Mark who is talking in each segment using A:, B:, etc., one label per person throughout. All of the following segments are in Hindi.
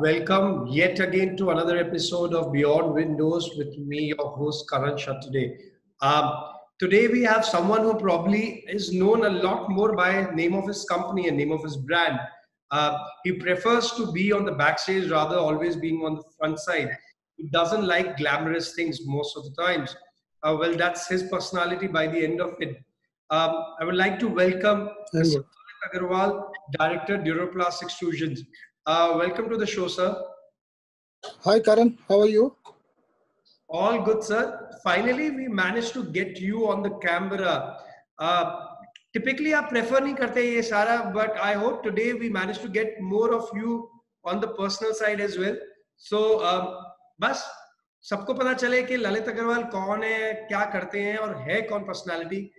A: Welcome yet again to another episode of Beyond Windows with me, your host Karan Shah today. Today we have someone who probably is known a lot more by name of his company and name of his brand. He prefers to be on the backstage rather always being on the front side. He doesn't like glamorous things most of the times. Well, that's his personality by the end of it. I would like to welcome Mr. Agarwal, Director, Duroplast Extrusions. Welcome to the show, sir.
B: Hi, Karan. How are you?
A: All good, sir. Finally, we managed to get you on the camera. Typically, I prefer नहीं करते ये सारा, but I hope today we managed to get more of you on the personal side as well. So, बस सबको पता चले कि ललित अग्रवाल कौन है, क्या करते हैं और है कौन पर्सनालिटी.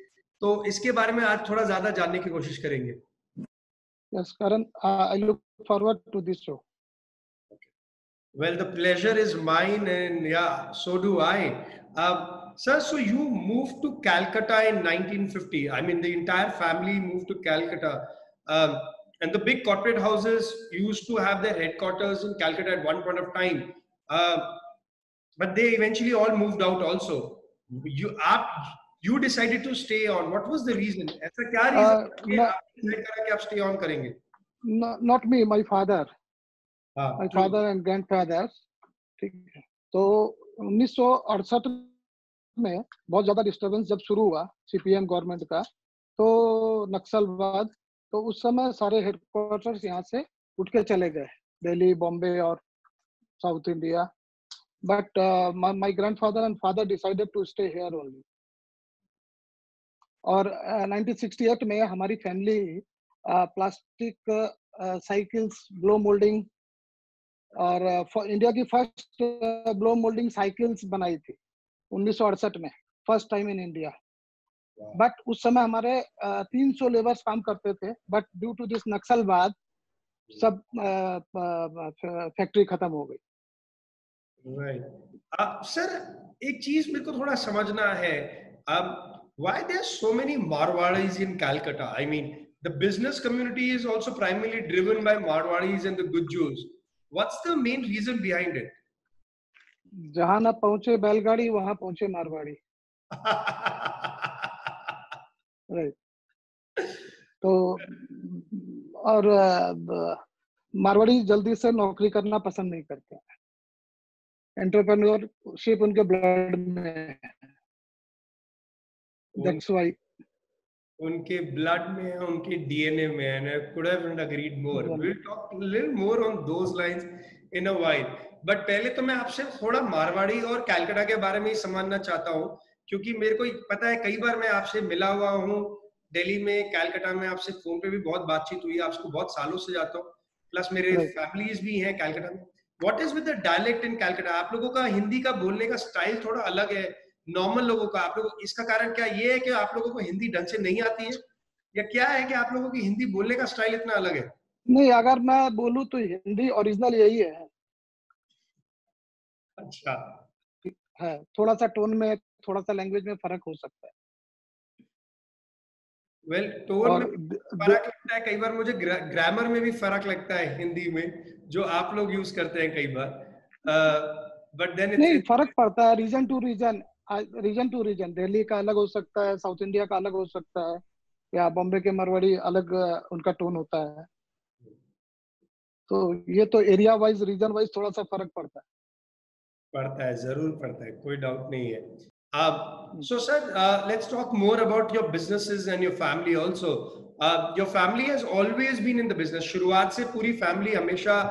A: तो इसके बारे में आज थोड़ा ज्यादा जानने की कोशिश करेंगे.
B: Yes, Karan. I look forward to this show.
A: Okay. Well, the pleasure is mine, and yeah, so do I. Sir, so you moved to Calcutta in 1950. I mean, the entire family moved to Calcutta. And the big corporate houses used to have their headquarters in Calcutta at one point of time. But they eventually all moved out also. You decided to stay on. What was the reason? ऐसा क्या reason आप decide करा कि आप stay on करेंगे?
B: Not me, my father. My father and grandfather. ठीक है. तो 1968 में बहुत ज्यादा डिस्टर्बेंस जब शुरू हुआ सीपीएम गवर्नमेंट का, तो नक्सलवाद, तो उस समय सारे हेडक्वार्टर्स यहाँ से उठ के चले गए, दिल्ली, बॉम्बे और south India. But my grandfather and father decided to stay here only. और 1968 में हमारी family plastic cycles, blow moulding और इंडिया की फर्स्ट ब्लो मोल्डिंग साइकिल्स बनाई थी 1968 में, first time in India. But उस समय हमारे 300 लेबर्स काम करते थे, बट ड्यू टू दिस नक्सलवाद सब फैक्ट्री खत्म हो गई.
A: राइट. सर, एक चीज मेरे को थोड़ा समझना है. Why there are so many Marwadis in Calcutta? I mean, the business community is also primarily driven by Marwadis and the Gujjus. What's the main reason behind it?
B: जहाँ ना पहुंचे बैलगाड़ी, वहां पहुंचे मारवाड़ी. राइट. तो और मारवाड़ी जल्दी से नौकरी करना पसंद नहीं करते. एंटरप्रेन्योरशिप उनके ब्लड में है. That's why.
A: उनके ब्लड में है, उनके डीएनए में है. And I could have agreed more. We'll talk a little more on those lines in a while. But पहले तो मैं आपसे थोड़ा मारवाड़ी और कैलकाटा के बारे में ही समझना चाहता हूँ, क्योंकि मेरे को पता है कई बार मैं आपसे मिला हुआ हूँ दिल्ली में, कैलकाटा में आपसे फोन पे भी बहुत बातचीत हुई है, आपको बहुत सालों से जाता हूँ, प्लस मेरे फैमिलीज भी हैं कैलकाटा में. What is with the dialect in Calcutta? आप लोगों का हिंदी का बोलने का स्टाइल थोड़ा अलग है नॉर्मल लोगों का. आप लोग, इसका कारण क्या ये है कि आप लोगों को हिंदी ढंग से नहीं आती है, या क्या है कि आप लोगों की हिंदी बोलने का स्टाइल इतना अलग है?
B: नहीं, अगर मैं बोलूं तो हिंदी ओरिजिनल यही है.
A: अच्छा
B: है, थोड़ा सा टोन में, थोड़ा सा लैंग्वेज में फर्क हो सकता है.
A: वेल, टोन में फर्क लगता है, कई बार मुझे ग्रामर में भी फर्क लगता है हिंदी में, जो आप लोग यूज करते हैं कई बार. बट देन
B: नहीं, फर्क पड़ता है reason to reason. Reason to reason Delhi का अलग हो सकता है, साउथ इंडिया का अलग हो सकता है, या बॉम्बे के मारवाड़ी अलग उनका टोन होता है. तो ये तो एरिया वाइज, रीजन वाइज थोड़ा सा फर्क पड़ता है.
A: पड़ता है, जरूर पड़ता है, कोई डाउट नहीं है. So sir, let's talk more about your businesses and your family also. Your family has always been in the business. शुरुआत से पूरी फैमिली हमेशा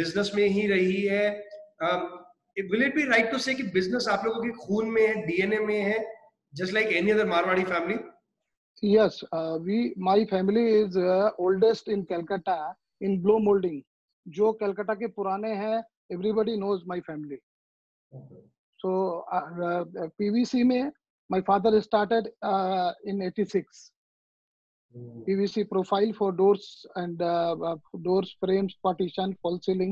A: बिजनेस में ही रही है. Will it be right to say कि बिजनेस आप लोगों के खून में है, डीएनए में है, just like any other Marwadi family?
B: Yes, my family is oldest in Calcutta in blow molding. जो कलकत्ता के पुराने हैं, everybody knows my family. So PVC में my father started in 86. PVC profile for doors and doors, frames, partition, false ceiling.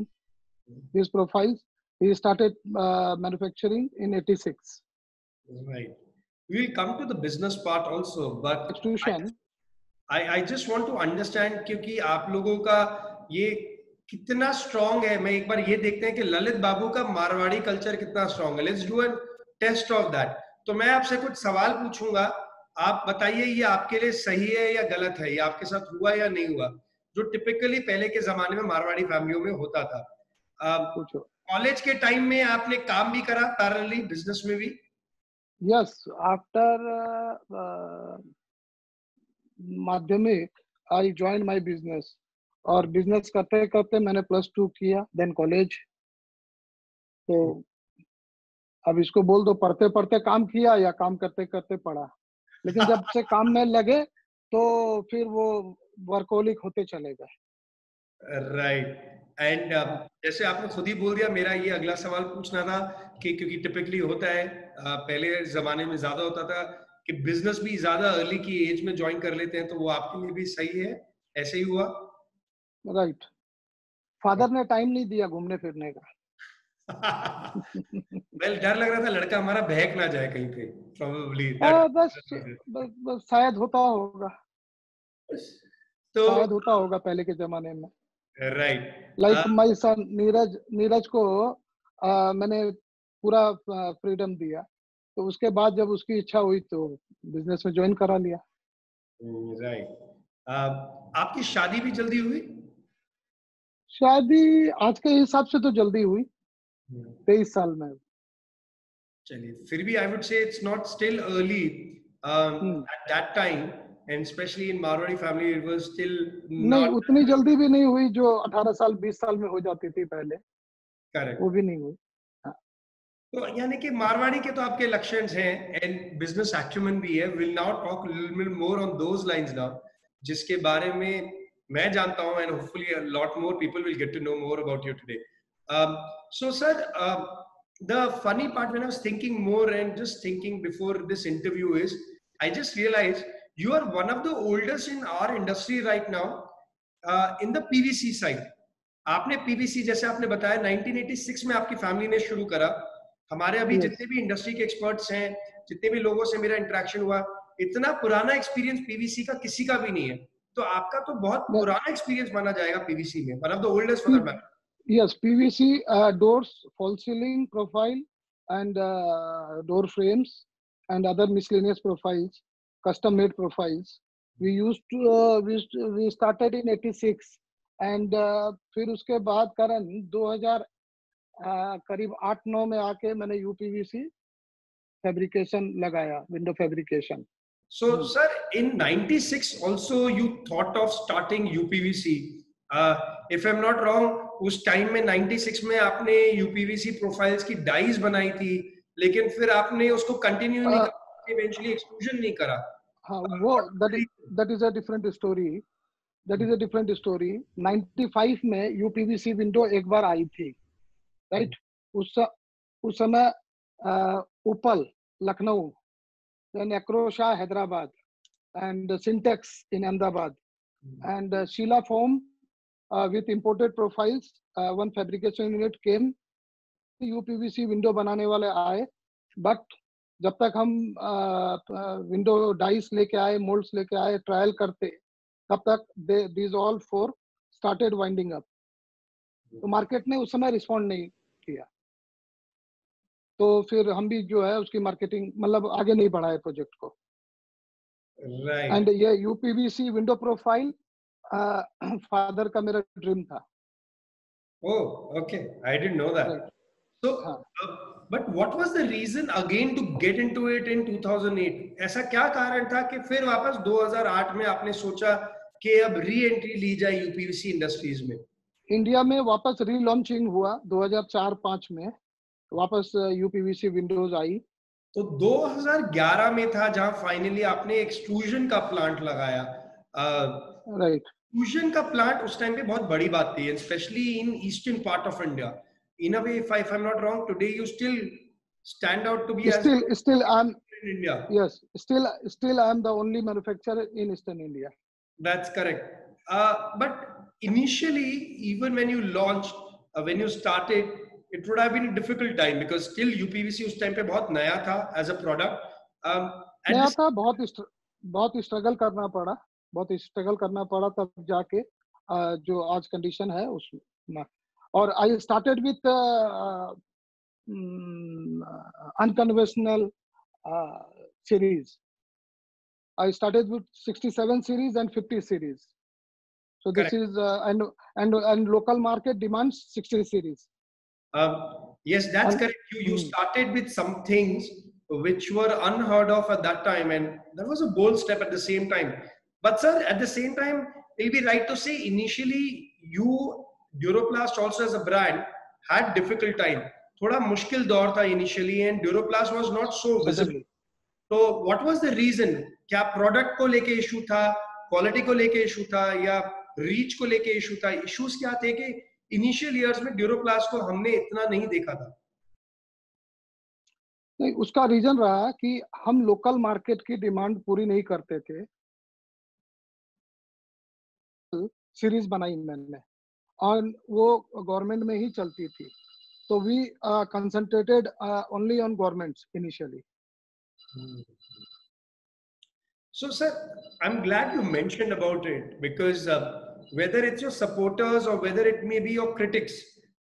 B: These profiles he started manufacturing in 86.
A: Right. We'll come to the business part also, but
B: Extrusion.
A: I just want to understand क्योंकि आप लोगों का ये कितना स्ट्रॉन्ग है. मैं एक बार ये देखते हैं कि ललित बाबू का मारवाड़ी कल्चर कितना स्ट्रॉन्ग है. Let's do an test of that. तो मैं आपसे कुछ सवाल पूछूंगा, आप बताइए ये आपके लिए सही है या गलत है, ये आपके साथ हुआ या नहीं हुआ, जो टिपिकली पहले के जमाने में मारवाड़ी फैमिलियों में होता था. कॉलेज के टाइम में आपने काम भी करा पैरेलली बिजनेस में भी?
B: यस, आफ्टर माध्यमिक आई ज्वाइन माय बिजनेस, और बिजनेस करते करते मैंने +2 किया, देन कॉलेज. तो अब इसको बोल दो पढ़ते पढ़ते काम किया या काम करते करते पढ़ा, लेकिन जब से काम में लगे तो फिर वो वर्कोलिक होते चले गए.
A: राइट. एंड जैसे आपने खुद ही बोल दिया, मेरा ये अगला सवाल पूछना था कि क्योंकि टिपिकली होता है, पहले जमाने में ज्यादा होता था कि बिजनेस भी ज्यादा अर्ली की एज में ज्वाइन कर लेते हैं, तो वो आपके लिए भी सही है, ऐसे ही हुआ?
B: राइट. फादर ने टाइम नहीं दिया घूमने फिरने का.
A: वेल, डर लग रहा था लड़का हमारा बहक ना जाए कहीं पे, प्रोबेबली.
B: बस शायद होता होगा,
A: तो
B: शायद होता होगा पहले के जमाने में.
A: Right.
B: Like my son Neeraj को मैंने पूरा फ्रीडम दिया, तो उसके बाद जब उसकी इच्छा हुई तो बिजनेस में ज्वाइन करा लिया.
A: राइट. आपकी शादी भी जल्दी हुई?
B: शादी आज के हिसाब से तो जल्दी हुई, 23 साल में.
A: चलिए, फिर भी I would say it's not still early at that time, and especially in Marwari family it was still
B: नहीं, उतनी जल्दी भी नहीं हुई जो 18 साल 20 साल में हो जाती थी पहले.
A: करेक्ट.
B: वो भी नहीं हुई.
A: तो यानी कि मारवाड़ी के तो आपके लक्षण हैं एंड बिजनेस एक्यूमेन भी है. Will now talk little bit more on those lines now, जिसके बारे में मैं जानता हूं, and hopefully a lot more people will get to know more about you today. So sir, the funny part when I was thinking more and just thinking before this interview is, I just realized you are one of the oldest in our industry right now in the PVC side. आपने PVC जैसे आपने बताया 1986 में आपकी फैमिली ने शुरू करा. हमारे अभी जितने भी इंडस्ट्री के एक्सपर्ट्स हैं, जितने भी लोगों से मेरा इंटरेक्शन हुआ, इतना पुराना एक्सपीरियंस पीवीसी का किसी का भी नहीं है. तो आपका तो बहुत पुराना एक्सपीरियंस माना जाएगा पीवीसी में, one of the oldest for that matter.
B: Yes, PVC doors, false ceiling profile, and door frames and other miscellaneous profiles, custom made profiles. We used to we started in 86, and फिर उसके बाद करण 2000 करीब 8-9 में आके मैंने UPVC फैब्रिकेशन लगाया, window fabrication.
A: So sir, in 96 also you thought of starting UPVC. If I'm not wrong, उस टाइम में 96 में आपने UPVC प्रोफाइल्स की डाइज बनाई थी, लेकिन फिर आपने उसको कंटिन्यू नहीं करा, इवेंचुअली एक्सट्रूजन नहीं करा.
B: हाँ, वो that is a different story. That is a different story. 95 में UPVC विंडो एक बार आई थी, राइट. उस समय उपल Lucknow, then Acrosha Hyderabad, and Syntex in Ahmedabad, and Sheila Foam with imported profiles. One fabrication unit came. UPVC window बनाने वाले आए, बट जब तक हम विंडो डाइस लेके आए, मोल्ड्स लेके आए, ट्रायल करते, तब तक these all four started winding up. तो मार्केट ने उस समय रिस्पॉन्ड नहीं किया, तो फिर हम भी जो है उसकी मार्केटिंग मतलब आगे नहीं बढ़ाए प्रोजेक्ट को.
A: राइट.
B: एंड ये यूपीवीसी विंडो प्रोफाइल फादर का मेरा ड्रीम था.
A: Oh, okay, I didn't know that. So but what was the reason again to get into it in 2008? ऐसा क्या कारण था कि फिर वापस 2008 में आपने सोचा कि अब री एंट्री ली जाए यूपीवीसी इंडस्ट्रीज में?
B: इंडिया में वापस रीलॉन्चिंग हुआ 2004-5 में, वापस यूपीवीसी विंडोज आई.
A: तो 2011 में था जहां फाइनली आपने एक्सट्रूजन का प्लांट लगाया.
B: राइट.
A: फ्यूजन का प्लांट उस टाइम पे बहुत बड़ी बात थी, specially in eastern part of India. In a way, if I'm not wrong, today you still stand out to be as
B: Still I'm
A: in India.
B: yes, still I'm the only manufacturer in Eastern India.
A: That's correct. But initially, even when you launched, when you started, it would have been a difficult time because still UPVC उस time पे बहुत नया था as a product.
B: नया था, बहुत स्ट्रगल करना पड़ा तब जाके जो आज कंडीशन है उसमें. और I started with unconventional series. I started with 67 series and 50 series. So this
A: correct.
B: Is and local market demands 60 series.
A: Yes, that's correct. You started with some things which were unheard of at that time, and that was a bold step at the same time. But sir, at the same time, it'll be right to say initially you Duroplast also as a brand had difficult time. थोड़ा मुश्किल दौर था initially, and Duroplast was not so visible. So what was the reason? क्या product को लेके issue था, quality को लेके issue था, या reach को लेके issue था? Issues क्या थे कि इनिशियल ईयर्स में ड्यूरोप्लास्ट को हमने इतना नहीं देखा था?
B: नहीं, उसका रीजन रहा कि हम लोकल मार्केट की डिमांड पूरी नहीं करते थे. सीरीज बनाई मैंने और वो गवर्नमेंट में ही चलती थी, तो we concentrated only on governments initially.
A: So sir, I'm glad you mentioned about it because whether it's your supporters or whether it may be your critics,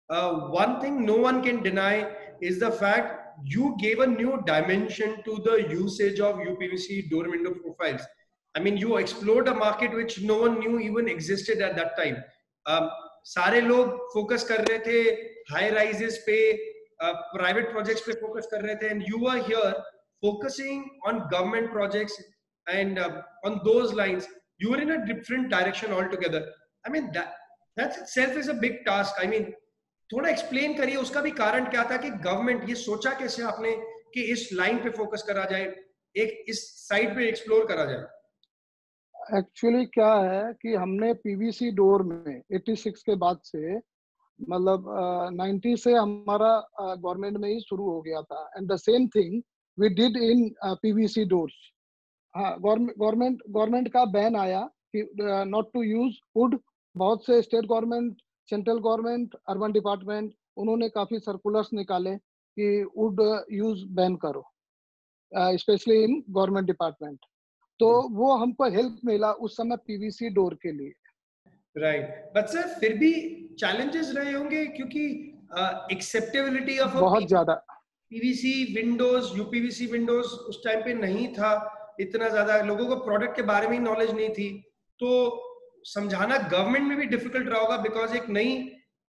A: one thing no one can deny is the fact you gave a new dimension to the usage of UPVC door window profiles. I mean, you explored a market which no one knew even existed at that time. सारे लोग फोकस कर रहे थे हाई राइजेस पे, प्राइवेट प्रोजेक्ट्स पे फोकस कर रहे थे, and you were here focusing on government projects. And on those lines you were in a different direction altogether. I mean that itself is a big task. I mean थोड़ा एक्सप्लेन करिए उसका भी कारण क्या था कि गवर्नमेंट ये सोचा कैसे आपने कि इस लाइन पे फोकस करा जाए, एक इस साइड पे एक्सप्लोर करा जाए.
B: एक्चुअली क्या है कि हमने पीवीसी डोर में 86 के बाद से मतलब 90 से हमारा गवर्नमेंट में ही शुरू हो गया था. And the same thing we did in PVC doors. हाँ, गवर्नमेंट का बैन आया कि नॉट टू यूज वुड. बहुत से state government, central government, urban department, उन्होंने काफी सर्कुलर्स निकाले कि वुड यूज बैन करो, स्पेशली इन गवर्नमेंट डिपार्टमेंट. तो वो हमको हेल्प मिला उस समय पीवीसी डोर के लिए.
A: राइट, बट सर फिर भी चैलेंजेस रहे होंगे क्योंकि एक्सेप्टेबिलिटी ऑफ
B: बहुत ज्यादा
A: पीवीसी विंडोज, यूपीवीसी विंडोज उस टाइम पे नहीं था इतना ज्यादा, लोगों को प्रोडक्ट के बारे में नॉलेज नहीं थी, तो समझाना गवर्नमेंट में भी डिफिकल्ट रहा होगा बिकॉज एक नई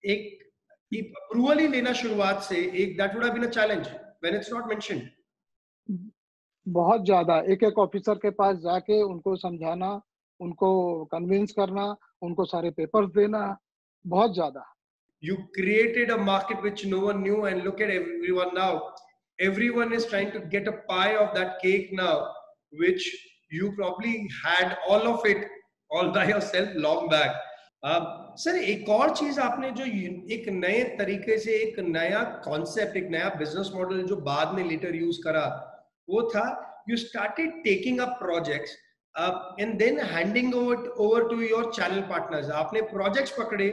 A: एक अप्रूवल ही लेना शुरुआत से, एक that would have been a challenge when it's not mentioned.
B: बहुत ज्यादा एक ऑफिसर के पास जाके उनको समझाना, उनको कन्विंस करना, उनको सारे पेपर्स देना, बहुत ज्यादा.
A: You created a market which no one knew, and look at everyone now. Everyone is trying to get a pie of that cake now, which you probably had all of it all by yourself long back. Sir एक और चीज आपने जो एक नए तरीके से एक नया कॉन्सेप्ट, एक नया बिजनेस मॉडल जो बाद में लेटर यूज करा, वो था you started taking up projects and then handing over to your channel partners. आपने projects पकड़े,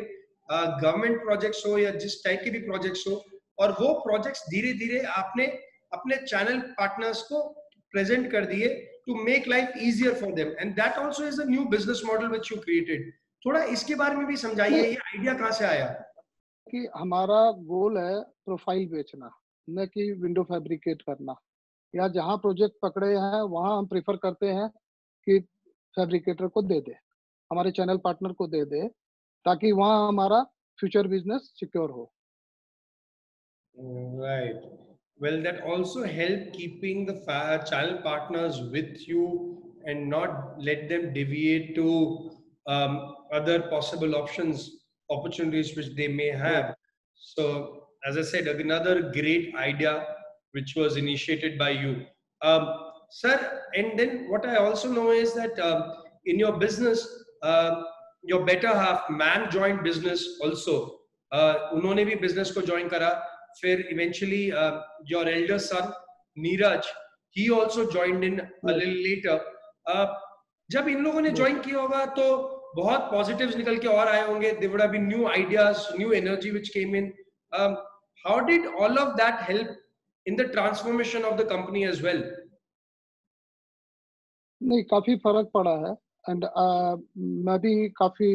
A: गवर्नमेंट प्रोजेक्ट्स हो या जिस टाइप के भी प्रोजेक्ट्स हो, और वो प्रोजेक्ट्स धीरे धीरे आपने अपने चैनल पार्टनर्स को प्रेजेंट कर दिए to make life easier for them, and that also is a new business model which you created. थोड़ा इसके बारे में भी समझाइए, ये आइडिया कहाँ से आया?
B: कि हमारा गोल है प्रोफाइल बेचना, न कि विंडो फैब्रिकेट करना. या जहाँ प्रोजेक्ट पकड़े हैं वहाँ हम प्रेफर करते हैं कि फैब्रिकेटर को दे दे, हमारे चैनल पार्टनर को दे दे, ताकि वहाँ हमारा फ्यूचर बिजनेस सिक्योर हो.
A: Right. Well, that also help keeping the channel partners with you and not let them deviate to other possible opportunities which they may have. So, as I said, another great idea which was initiated by you, sir. And then what I also know is that in your business, your better half man joined business also. उन्होंने भी business को join करा. फिर eventually your elder son Neeraj, he also joined in a little later. जब इन लोगों ने join किया होगा तो बहुत positives निकल के और आए होंगे. There would have been new ideas, new energy which came in. How did all of that help in the transformation of the company as well?
B: नहीं, काफी फर्क पड़ा है. एंड मैं भी काफी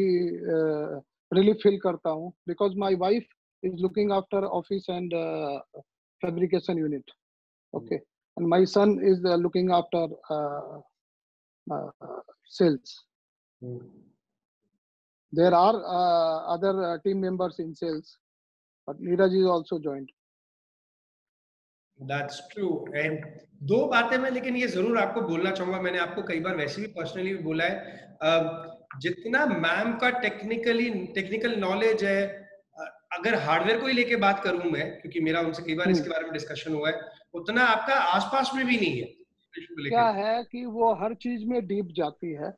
B: रिलीफ फील करता हूँ because my wife is looking after office and fabrication unit. Okay. And my son is looking after sales. There are other team members in sales, but Neeraj is also joined.
A: That's true. And दो बातें मैं लेकिन ये जरूर आपको बोलना चाहूंगा. मैंने आपको कई बार वैसे भी पर्सनली भी बोला है, जितना मैम का टेक्निकल नॉलेज है, अगर हार्डवेयर को ही लेके बात करूं मैं, क्योंकि मेरा उनसे कई बार इसके बारे में डिस्कशन हुआ है, उतना आपका आसपास में भी नहीं है.
B: क्या है कि वो हर चीज में डीप जाती है,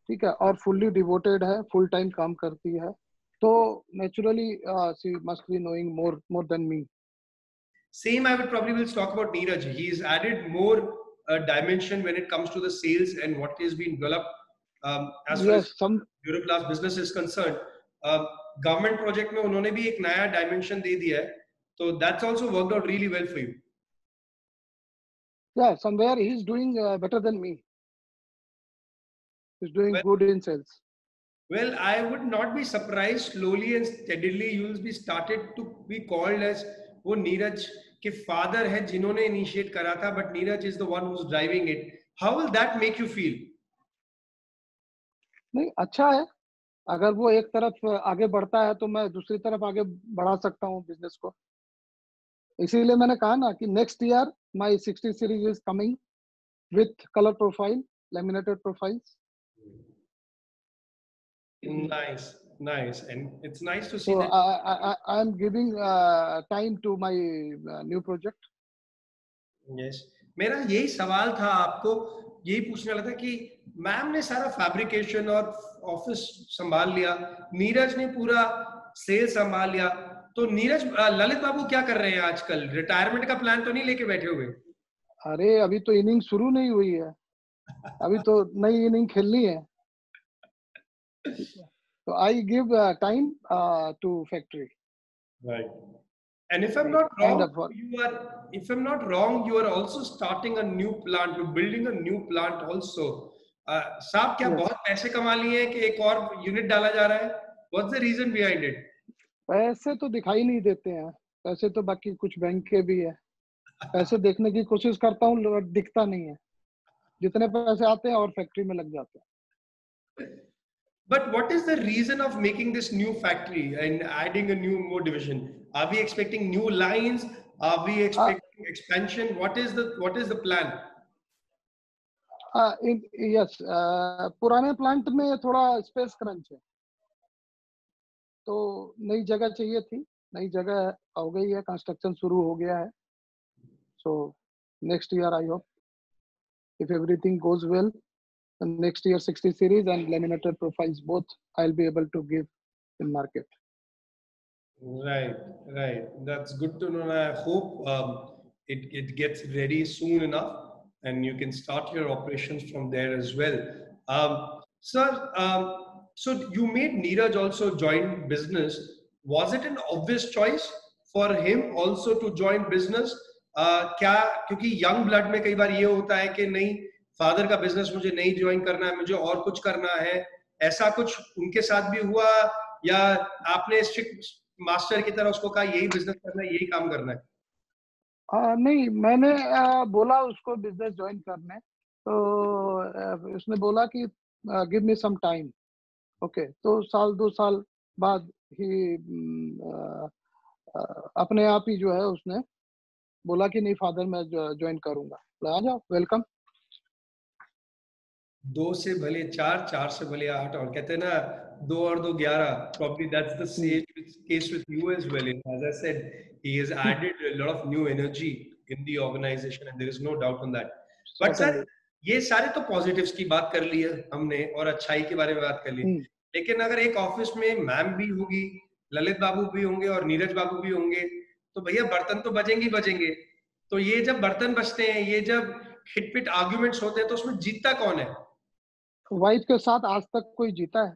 B: ठीक है, और फुल्ली डिवोटेड है, फुल टाइम काम करती है, तो naturally she must be knowing more than me.
A: Same, I would probably will talk about Neeraj. He's added more dimension when it comes to the sales and what is being developed as far as Euroclass business is concerned. Government project में उन्होंने भी एक नया dimension दे दिया है, so that's also worked out really well for you.
B: Yeah, somewhere he's doing better than me. He's doing good in sales.
A: Well, I would not be surprised. Slowly and steadily, you will be started to be called as वो नीरज के फादर है जिन्होंने इनिशिएट करा था, but Neeraj is the one who is driving it. How will that make you feel?
B: नहीं, अच्छा है. अगर वो एक तरफ आगे बढ़ता है तो मैं दूसरी तरफ आगे बढ़ा सकता हूँ बिजनेस को. इसीलिए मैंने कहा ना कि next year my 60 series is coming with colour profile, laminated profiles.
A: Nice, and it's nice to see
B: so
A: that.
B: I am giving time to my new project.
A: Yes, मेरा यही सवाल था, आपको यही पूछने वाला था कि मैम ने सारा फैब्रिकेशन और ऑफिस संभाल लिया, नीरज ने पूरा सेल संभाल लिया, तो नीरज ललित बाबू क्या कर रहे हैं आजकल? रिटायरमेंट का प्लान तो नहीं लेके बैठे हुए?
B: अरे अभी तो इनिंग शुरू नहीं हुई है, अभी तो नई इनिंग खेलनी है. So I give time to factory.
A: Right. And if I'm not wrong, you are also starting a new plant. You're building a new plant also. साहब क्या बहुत पैसे कमा लिए हैं कि एक और यूनिट डाला जा रहा है? What's the reason behind it?
B: पैसे तो दिखाई नहीं देते हैं. पैसे तो बाकी कुछ बैंक के भी है. पैसे देखने की कोशिश करता हूँ, दिखता नहीं है. जितने पैसे आते हैं और फैक्ट्री में लग जाते हैं.
A: But what is the reason of making this new factory and adding a more division? Are we expecting new lines? Are we expecting expansion? What is the plan?
B: Yes, पुराने प्लांट में थोड़ा स्पेस क्रंच है, तो नई जगह चाहिए थी. नई जगह हो गई है, कंस्ट्रक्शन शुरू हो गया है. So next year I hope, if everything goes well, next year 60 series and laminated profiles both I'll be able to give in market.
A: Right, that's good to know. I hope it gets ready soon enough and you can start your operations from there as well. Sir, so you made Neeraj also join business. Was it an obvious choice for him also to join business? क्या, क्योंकि यंग ब्लड में कई बार ये होता है कि नहीं, फादर का बिजनेस मुझे नहीं ज्वाइन करना है, मुझे और कुछ करना है. ऐसा कुछ उनके साथ भी हुआ या आपने स्ट्रिक्ट मास्टर की तरह उसको कहा यही बिजनेस करना है, यही काम करना है?
B: नहीं, मैंने बोला उसको बिजनेस ज्वाइन करने, तो उसने बोला कि give me some time. Okay, तो साल 2 साल बाद ही अपने आप ही जो है उसने बोला कि नहीं फादर मैं ज्वाइन करूंगा. आ जाओ, वेलकम.
A: 2 से भले 4, 4 से भले 8, और कहते हैं ना 2 और 2 11. Probably that's the same case with you as well. As I said, he has added a lot of new energy in the organization and there is no doubt on that. But sir, ये सारे तो positives की बात कर ली है हमने और अच्छाई के बारे में बात कर ली. लेकिन अगर एक ऑफिस में मैम भी होगी, ललित बाबू भी होंगे और नीरज बाबू भी होंगे, तो भैया बर्तन तो बजेंगे ही बजेंगे। तो ये जब बर्तन बजते हैं, ये जब खिटपिट आर्ग्यूमेंट्स होते हैं, तो उसमें जीतता कौन है?
B: वाइफ के साथ आज तक कोई जीता है?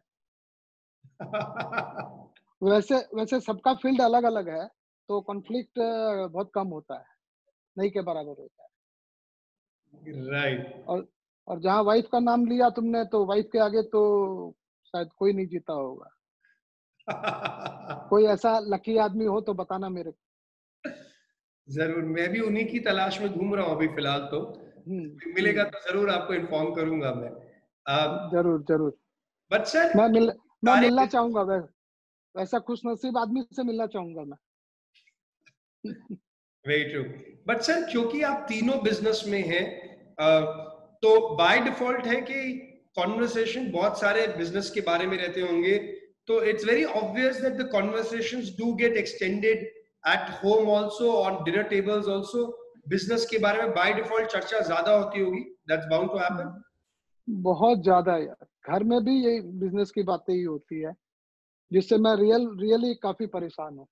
B: वैसे वैसे सबका फील्ड अलग अलग है, तो कॉन्फ्लिक्ट बहुत कम होता है, नहीं के बराबर होता है।
A: राइट।
B: और जहाँ वाइफ का नाम लिया तुमने, तो वाइफ के आगे तो शायद कोई नहीं जीता होगा। कोई ऐसा लकी आदमी हो तो बताना मेरे को।
A: जरूर, मैं भी उन्हीं की तलाश में घूम रहा हूँ अभी फिलहाल। तो मिलेगा तो जरूर आपको इन्फॉर्म करूंगा मैं।
B: जरूर जरूर।
A: बट सर,
B: मैं मिलना चाहूंगा, वैसा खुशनसीब आदमी से मिलना चाहूंगा मैं।
A: Very true. बट सर, क्योंकि आप तीनों बिजनेस में हैं, तो बाय डिफॉल्ट है कि कॉन्वर्सेशन बहुत सारे बिजनेस के बारे में रहते होंगे, तो it's very obvious that the conversations do get extended at home also, on dinner tables also. Business के बारे में बाय डिफॉल्ट चर्चा ज्यादा होती होगी, दैट्स बाउंड टू हैपन।
B: बहुत ज्यादा यार, घर में भी ये बिजनेस की बातें ही होती है, जिससे मैं रियली काफी परेशान हूँ।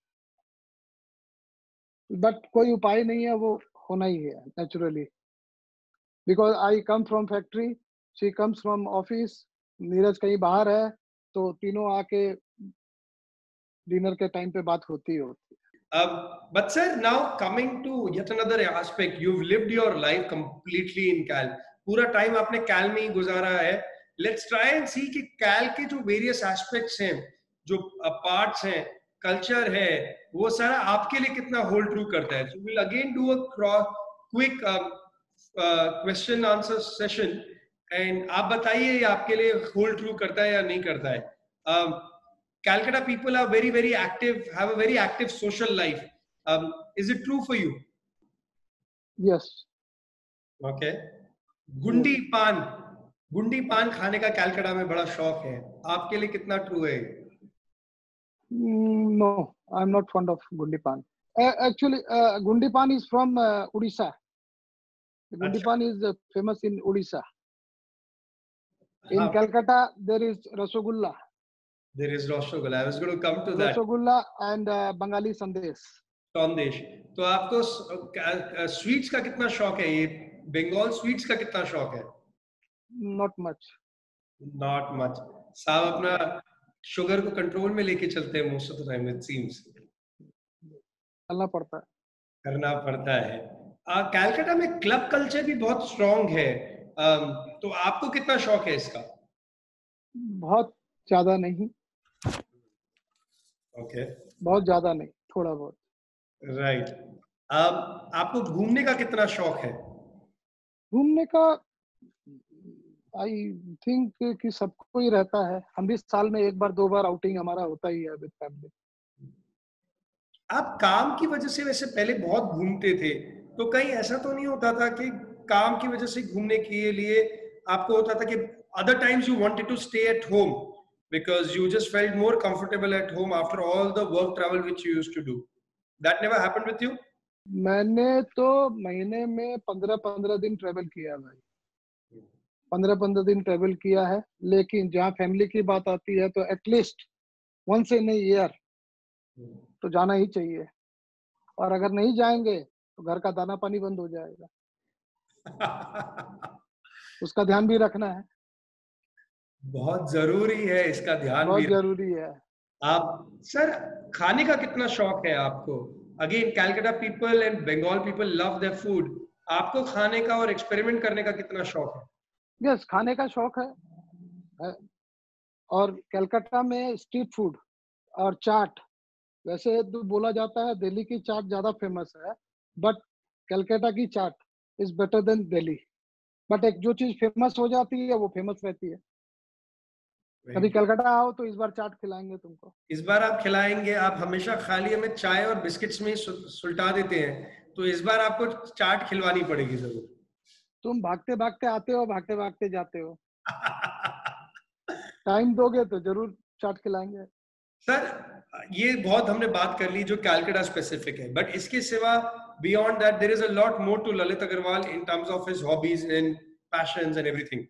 B: बट कोई उपाय नहीं है, वो होना ही है naturally, because I come from factory, she comes from office, Neeraj कहीं बाहर है, तो तीनों आके डिनर के टाइम पे बात होती है।
A: But sir, now coming to yet another aspect, you've lived your life completely in Cal. पूरा टाइम आपने कैल में ही गुजारा है। Let's try and see कि कैल के जो various aspects हैं, जो parts हैं, culture है, वो सारा आपके लिए कितना hold true करता है। So we'll again do a quick question answer session, and आप बताइए ये आपके लिए hold true करता है या नहीं करता है। Calcutta people are very active, have a very active social life. Is it true for you?
B: Yes.
A: Okay. गुंडी पान खाने का कैलकाटा में बड़ा शौक है, आपके लिए कितना ट्रू है?
B: No, I'm not fond of gundi pan. Actually, gundi pan is from Odisha. Gundi pan is famous in Odisha. In Calcutta, there is Rasagulla.
A: There is Rasgulla. I was going to come to that.
B: Rasgulla and Bengali Sandesh.
A: संदेश। तो आपको स्वीट्स का कितना शौक है? ये बंगाल स्वीट्स का कितना शौक है?
B: Not much.
A: Not much. साहब अपना शुगर को कंट्रोल में लेके चलते हैं most of the time, it seems.
B: करना पड़ता है।
A: करना पड़ता है। कैलकाटा में क्लब कल्चर भी बहुत स्ट्रॉन्ग है, तो आपको कितना शौक है इसका?
B: बहुत ज्यादा नहीं।
A: ओके।
B: बहुत ज्यादा नहीं, थोड़ा बहुत।
A: राइट। आपको घूमने का कितना शौक है?
B: घूमने का आई थिंक कि सबको ही रहता है। हम भी साल में एक बार दो बार आउटिंग हमारा होता ही है विद फैमिली।
A: आप काम की वजह से वैसे पहले बहुत घूमते थे, तो कहीं ऐसा तो नहीं होता था कि काम की वजह से घूमने के लिए आपको होता था कि other times you wanted to stay at home because you just felt more comfortable at home after all the work travel which you used to do? That never happened with you?
B: मैंने तो महीने में 15-15 दिन ट्रेवल किया भाई, 15-15 दिन ट्रेवल किया है। लेकिन जहाँ फैमिली की बात आती है तो at least once in a year तो जाना ही चाहिए, और अगर नहीं जाएंगे तो घर का दाना पानी बंद हो जाएगा। उसका ध्यान भी रखना है।
A: बहुत जरूरी है इसका ध्यान,
B: बहुत
A: भी
B: जरूरी है।
A: आप सर, खाने का कितना शौक है आपको? Again, Calcutta people and Bengal people love their food. आपको खाने का और एक्सपेरिमेंट करने का कितना शौक है?
B: यस, खाने का शौक है। और कलकत्ता में स्ट्रीट फूड और चाट, वैसे तो बोला जाता है दिल्ली की चाट ज्यादा फेमस है, बट कलकत्ता की chaat is better than Delhi. But एक जो चीज फेमस हो जाती है वो फेमस रहती है। कभी कलकत्ता आओ तो इस बार चाट खिलाएंगे तुमको।
A: इस बार आप खिलाएंगे। आप हमेशा खाली हमें चाय और बिस्किट्स में सुलटा देते हैं, तो इस बार आपको चाट खिलवानी पड़ेगी जरूर।
B: तुम भागते भागते आते हो, भागते भागते जाते हो। टाइम दोगे तो जरूर चाट खिलाएंगे।
A: सर, ये बहुत हमने बात कर ली जो कैलकाटा स्पेसिफिक है, बट इसके सिवा beyond that there is a lot more to Lalit Agarwal in terms of his hobbies and passions and everything.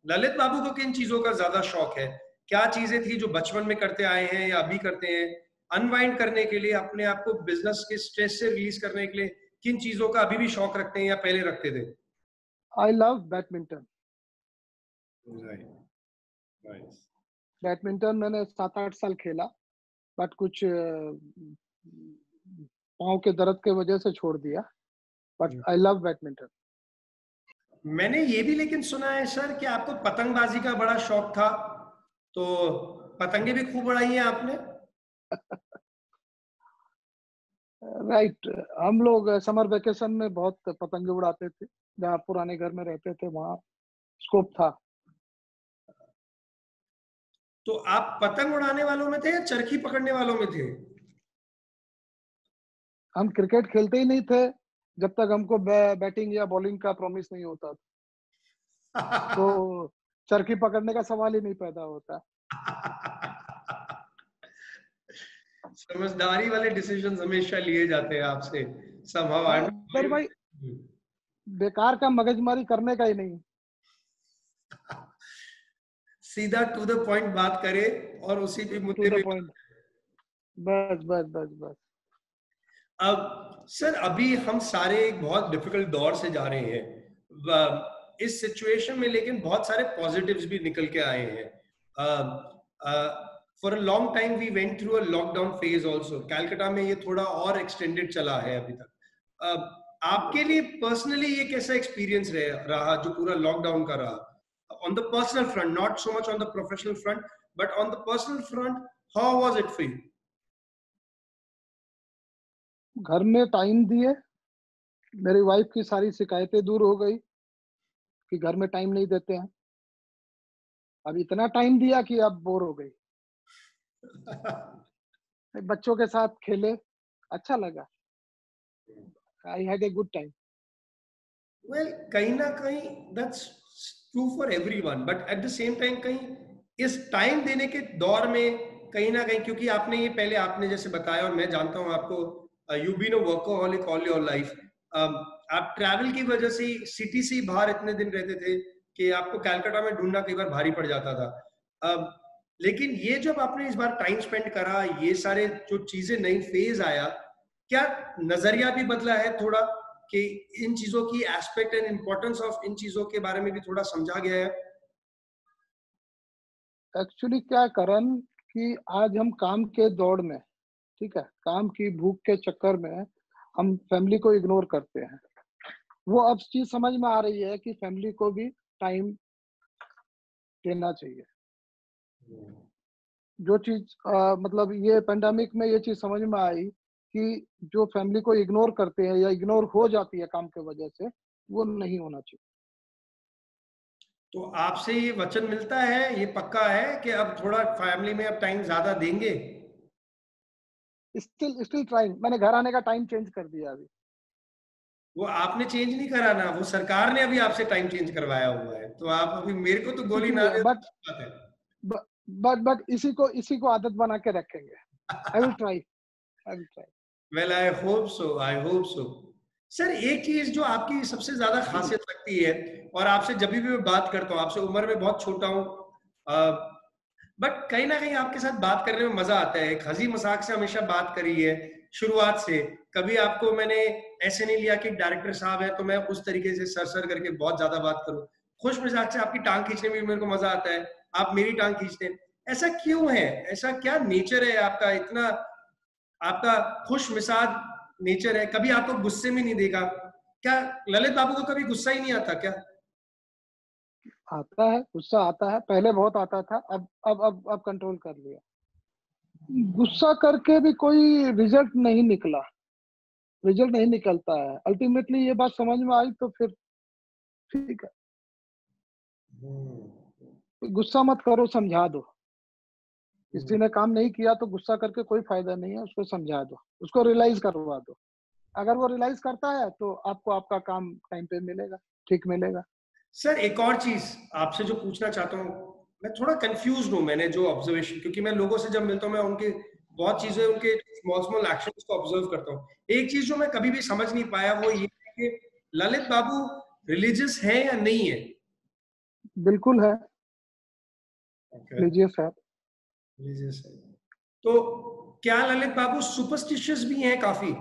A: Lalit babu को किन चीजों का ज्यादा शौक है? क्या चीजें थी जो बचपन में करते आए हैं या अभी करते हैं, अनवाइंड करने के लिए, अपने आप को बिजनेस के स्ट्रेस से रिलीज करने के लिए किन चीजों का अभी भी शौक रखते हैं या पहले रखते थे?
B: I love badminton.
A: Right.
B: Badminton मैंने 7-8 साल खेला, बट कुछ पाँव के दर्द के वजह से छोड़ दिया, बट आई लव बैडमिंटन।
A: मैंने ये भी लेकिन सुना है सर कि आपको पतंगबाजी का बड़ा शौक था, तो पतंगे भी खूब उड़ाई हैं आपने?
B: राइट, हम लोग समर वेकेशन में बहुत पतंगे उड़ाते थे, जहाँ पुराने घर में रहते थे वहाँ स्कोप था।
A: तो आप पतंग उड़ाने वालों में थे या चरखी पकड़ने वालों में थे?
B: हम क्रिकेट खेलते ही नहीं थे जब तक हमको बैटिंग या बॉलिंग का प्रॉमिस नहीं होता था। तो चरखी पकड़ने का सवाल ही नहीं पैदा होता।
A: समझदारी वाले डिसीजन हमेशा लिए जाते हैं आपसे।
B: अरे भाई, बेकार का मगजमारी करने का ही नहीं,
A: सीधा टू द पॉइंट बात करें और उसी पे
B: टू
A: मुद्दे
B: द
A: पे।
B: पॉइंट। बस बस बस बस।
A: अब सर अभी हम सारे एक बहुत डिफिकल्ट दौर से जा रहे हैं इस सिचुएशन में, लेकिन बहुत सारे पॉजिटिव्स भी निकल के आए हैं। For a long time we went through a lockdown phase also. Calcutta में ये थोड़ा और एक्सटेंडेड चला है अभी तक। आपके लिए पर्सनली ये कैसा एक्सपीरियंस रहा जो पूरा लॉकडाउन का रहा, on the personal front, not so much on the professional front, but on the personal front, how was it for you?
B: घर में टाइम दिए, मेरी वाइफ की सारी शिकायतें दूर हो गई कि घर में टाइम नहीं देते हैं। अब इतना टाइम दिया कि अब बोर हो गई। बच्चों के साथ खेले, अच्छा लगा। I had a good time.
A: Well कहीं ना कहीं that's true for everyone, but at the same time कहीं इस टाइम देने के दौर में कहीं ना कहीं, क्योंकि आपने ये पहले आपने जैसे बताया और मैं जानता हूँ आपको, you been a workaholic all your life. आप ट्रैवल की वजह से सिटी से बाहर इतने दिन रहते थे कि आपको कैलकाटा में ढूंढना कई बार भारी पड़ जाता था। लेकिन ये जब आपने इस बार टाइम स्पेंड करा, ये सारे जो चीजें नई फेज आया, क्या नजरिया भी बदला है थोड़ा कि इन चीजों की एस्पेक्ट एंड इंपॉर्टेंस ऑफ इन चीजों के बारे में भी थोड़ा समझा गया है?
B: एक्चुअली क्या करण कि आज हम काम के दौड़ में, ठीक है, काम की भूख के चक्कर में हम फैमिली को इग्नोर करते हैं। वो अब चीज समझ में आ रही है कि फैमिली को भी टाइम देना चाहिए। जो चीज मतलब ये पेंडेमिक में ये चीज समझ में आई कि जो फैमिली को इग्नोर करते हैं या इग्नोर हो जाती है काम के वजह से, वो नहीं होना चाहिए।
A: तो आपसे ये वचन मिलता है, ये पक्का है कि अब थोड़ा फैमिली में अब टाइम ज्यादा देंगे?
B: Still still trying. मैंने घर आने का टाइम चेंज कर दिया अभी।
A: वो आपने चेंज नहीं करा ना, वो सरकार ने अभी आपसे टाइम चेंज करवाया हुआ है, तो आप अभी मेरे को तो गोली ना दे
B: बट
A: तो बात है।
B: बट इसी को आदत बना के रखेंगे। I will try, I will try.
A: Well I hope so, I hope so. Sir एक चीज जो आपकी सबसे ज्यादा खासियत लगती है, और आपसे जब भी मैं बात करता हूँ, आपसे उम्र में बहुत छोटा हूँ, बट कहीं ना कहीं आपके साथ बात करने में मजा आता है। एक हंसी मजाक से हमेशा बात करी है शुरुआत से। कभी आपको मैंने ऐसे नहीं लिया कि डायरेक्टर साहब है तो मैं उस तरीके से सर सर करके बहुत ज्यादा बात करूं। खुश मजाक से आपकी टांग खींचने में भी मेरे को मजा आता है, आप मेरी टांग खींचते हैं। ऐसा क्यों है? ऐसा क्या नेचर है आपका, इतना आपका खुश मिजाज नेचर है? कभी आपको गुस्से में नहीं देखा क्या? ललित बाबू को कभी गुस्सा ही नहीं आता क्या?
B: आता है, गुस्सा आता है, पहले बहुत आता था, अब कंट्रोल कर लिया। गुस्सा करके भी कोई रिजल्ट नहीं निकला, रिजल्ट नहीं निकलता है। अल्टीमेटली ये बात समझ में आई तो फिर ठीक है, गुस्सा मत करो, समझा दो। किसी ने काम नहीं किया तो गुस्सा करके कोई फायदा नहीं है, उसको समझा दो, उसको रियलाइज करवा दो। अगर वो रियलाइज करता है तो आपको आपका काम टाइम पे मिलेगा, ठीक मिलेगा।
A: सर एक और चीज आपसे जो पूछना चाहता हूँ, मैं थोड़ा कंफ्यूज हूँ। मैंने जो ऑब्जर्वेशन, क्योंकि मैं लोगों से जब मिलता हूँ मैं उनके बहुत चीजें, उनके स्मॉल स्मॉल एक्शंस को ऑब्जर्व करता हूँ। एक चीज जो मैं कभी भी समझ नहीं पाया वो ये है कि ललित बाबू रिलीजियस है या नहीं है?
B: बिल्कुल है। लीजिए सर।
A: लीजिए सर। तो क्या ललित बाबू सुपरस्टिशियस भी हैं काफी?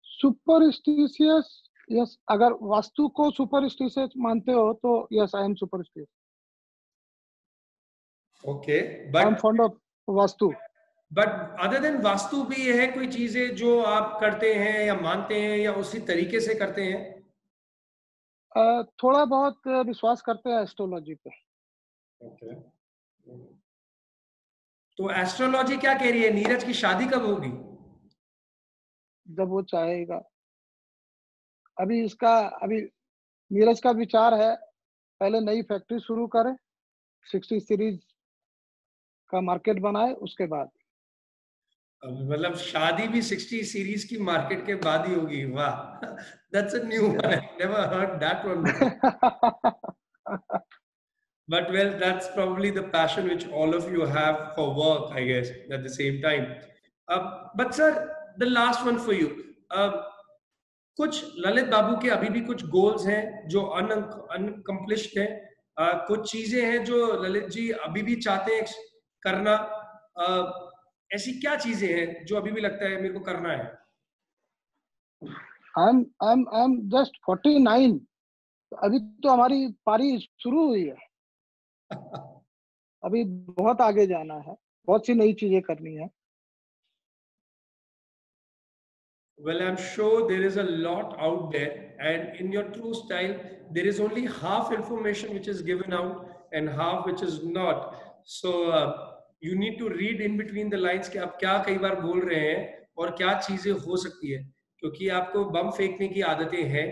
B: सुपरस्टिशियस, यस, अगर वास्तु को सुपरस्टिशियस मानते हो तो yes, I am superstitious.
A: Okay,
B: I am
A: but
B: fond of vastu.
A: Other than vastu भी है कोई चीजें जो आप करते हैं या मानते हैं या उसी तरीके से करते हैं?
B: थोड़ा बहुत विश्वास करते हैं एस्ट्रोलॉजी पे।
A: ओके, तो एस्ट्रोलॉजी क्या कह रही है, नीरज की शादी कब होगी?
B: जब वो चाहेगा। अभी नीरज का विचार है पहले नई फैक्ट्री शुरू करे, 60 सीरीज का मार्केट बनाए, उसके बाद।
A: मतलब शादी भी 60 सीरीज की मार्केट के बाद ही होगी? वाह, that's a new one, I never heard that one before. But well, that's probably the passion which all of you have for work, I guess, at the same time. But sir, the last one for you. कुछ ललित बाबू के अभी भी कुछ गोल्स हैं जो अनकम्प्लिश्ड हैं? कुछ चीजें हैं जो ललित जी अभी भी चाहते हैं करना? ऐसी क्या चीजें हैं जो अभी भी लगता है मेरे को करना है?
B: I'm just 49. अभी तो हमारी पारी शुरू हुई है। अभी बहुत आगे जाना है, बहुत सी नई चीजें करनी है।
A: Well, I'm sure there is a lot out there, and in your true style, there is only half information which is given out and half which is not. So you need to read in between the lines कि आप क्या कई बार बोल रहे हैं और क्या चीजें हो सकती है, क्योंकि आपको बम फेंकने की आदतें हैं,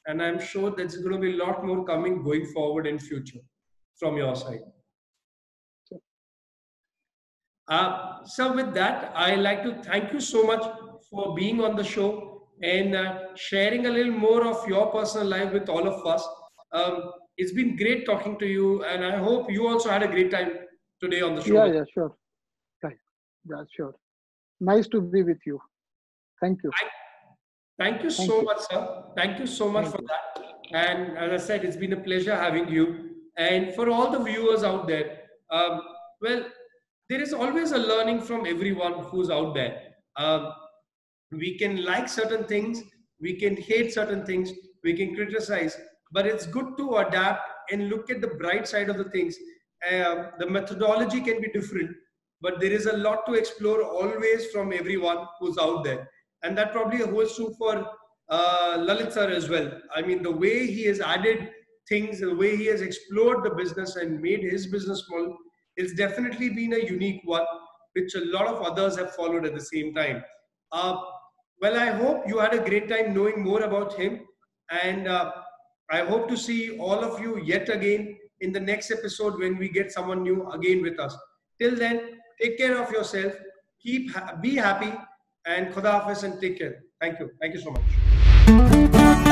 A: and I'm sure there's going to be a lot more coming going forward in future from your side. So with that, I like to thank you so much for being on the show and sharing a little more of your personal life with all of us. It's been great talking to you, and I hope you also had a great time today on the show.
B: Yeah, sure. Yeah, sure. Nice to be with you. Thank you.
A: Thank you so much, sir. Thank you so much for that. And as I said, it's been a pleasure having you. And for all the viewers out there, well, there is always a learning from everyone who's out there. We can like certain things, we can hate certain things, we can criticize, but it's good to adapt and look at the bright side of the things. The methodology can be different, but there is a lot to explore always from everyone who's out there. And that probably holds true for Lalit sir as well. I mean, the way he has added things, the way he has explored the business and made his business model, it's definitely been a unique one, which a lot of others have followed at the same time. Well, I hope you had a great time knowing more about him. And I hope to see all of you yet again in the next episode when we get someone new again with us. Till then, take care of yourself. Be happy. And Khuda Hafiz and take care. Thank you. Thank you so much.